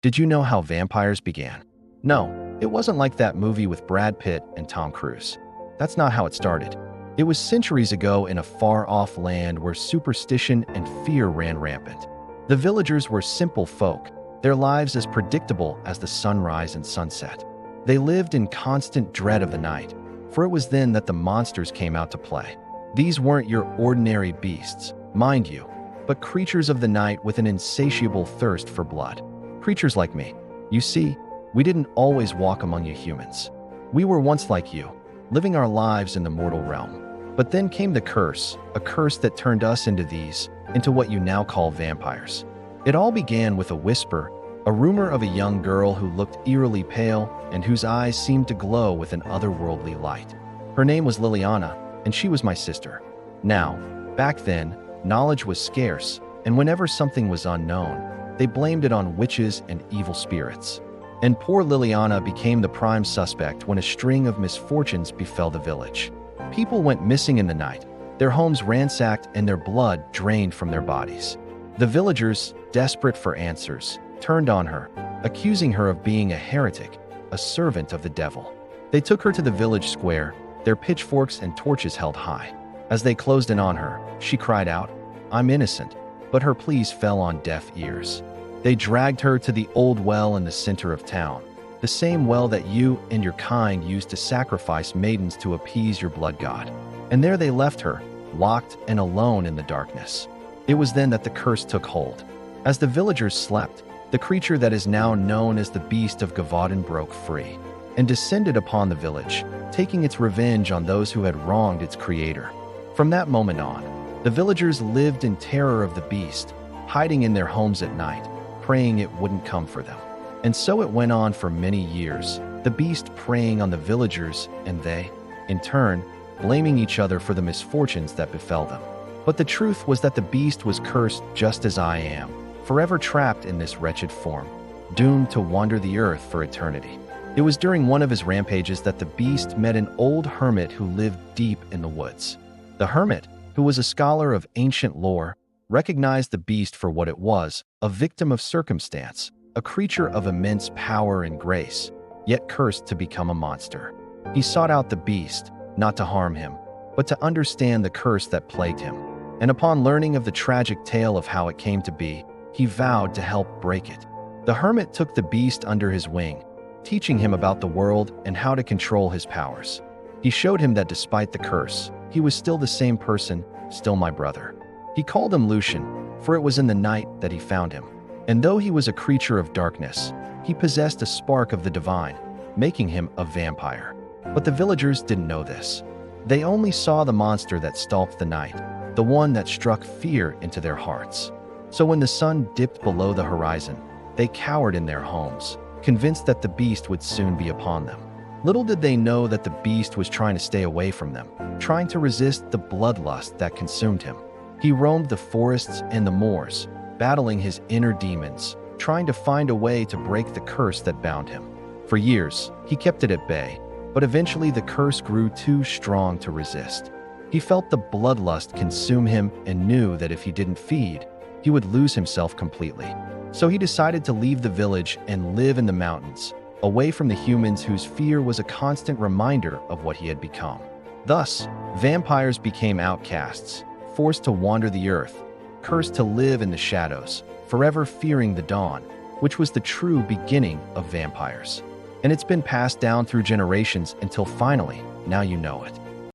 Did you know how vampires began? No, it wasn't like that movie with Brad Pitt and Tom Cruise. That's not how it started. It was centuries ago in a far-off land where superstition and fear ran rampant. The villagers were simple folk, their lives as predictable as the sunrise and sunset. They lived in constant dread of the night, for it was then that the monsters came out to play. These weren't your ordinary beasts, mind you, but creatures of the night with an insatiable thirst for blood. Creatures like me. You see, we didn't always walk among you humans. We were once like you, living our lives in the mortal realm. But then came the curse, a curse that turned us into what you now call vampires. It all began with a whisper, a rumor of a young girl who looked eerily pale and whose eyes seemed to glow with an otherworldly light. Her name was Liliana, and she was my sister. Now, back then, knowledge was scarce, and whenever something was unknown, they blamed it on witches and evil spirits. And poor Liliana became the prime suspect when a string of misfortunes befell the village. People went missing in the night, their homes ransacked and their blood drained from their bodies. The villagers, desperate for answers, turned on her, accusing her of being a heretic, a servant of the devil. They took her to the village square, their pitchforks and torches held high. As they closed in on her, she cried out, "I'm innocent," but her pleas fell on deaf ears. They dragged her to the old well in the center of town, the same well that you and your kind used to sacrifice maidens to appease your blood god. And there they left her, locked and alone in the darkness. It was then that the curse took hold. As the villagers slept, the creature that is now known as the Beast of Gavaudan broke free and descended upon the village, taking its revenge on those who had wronged its creator. From that moment on, the villagers lived in terror of the beast, hiding in their homes at night, praying it wouldn't come for them. And so it went on for many years, the beast preying on the villagers and they, in turn, blaming each other for the misfortunes that befell them. But the truth was that the beast was cursed just as I am, forever trapped in this wretched form, doomed to wander the earth for eternity. It was during one of his rampages that the beast met an old hermit who lived deep in the woods. The hermit, who was a scholar of ancient lore, recognized the beast for what it was, a victim of circumstance, a creature of immense power and grace, yet cursed to become a monster. He sought out the beast, not to harm him, but to understand the curse that plagued him. And upon learning of the tragic tale of how it came to be, he vowed to help break it. The hermit took the beast under his wing, teaching him about the world and how to control his powers. He showed him that despite the curse, he was still the same person, still my brother. He called him Lucian, for it was in the night that he found him. And though he was a creature of darkness, he possessed a spark of the divine, making him a vampire. But the villagers didn't know this. They only saw the monster that stalked the night, the one that struck fear into their hearts. So when the sun dipped below the horizon, they cowered in their homes, convinced that the beast would soon be upon them. Little did they know that the beast was trying to stay away from them, trying to resist the bloodlust that consumed him. He roamed the forests and the moors, battling his inner demons, trying to find a way to break the curse that bound him. For years, he kept it at bay, but eventually the curse grew too strong to resist. He felt the bloodlust consume him and knew that if he didn't feed, he would lose himself completely. So he decided to leave the village and live in the mountains, away from the humans whose fear was a constant reminder of what he had become. Thus, vampires became outcasts, forced to wander the earth, cursed to live in the shadows, forever fearing the dawn, which was the true beginning of vampires. And it's been passed down through generations until finally, now you know it.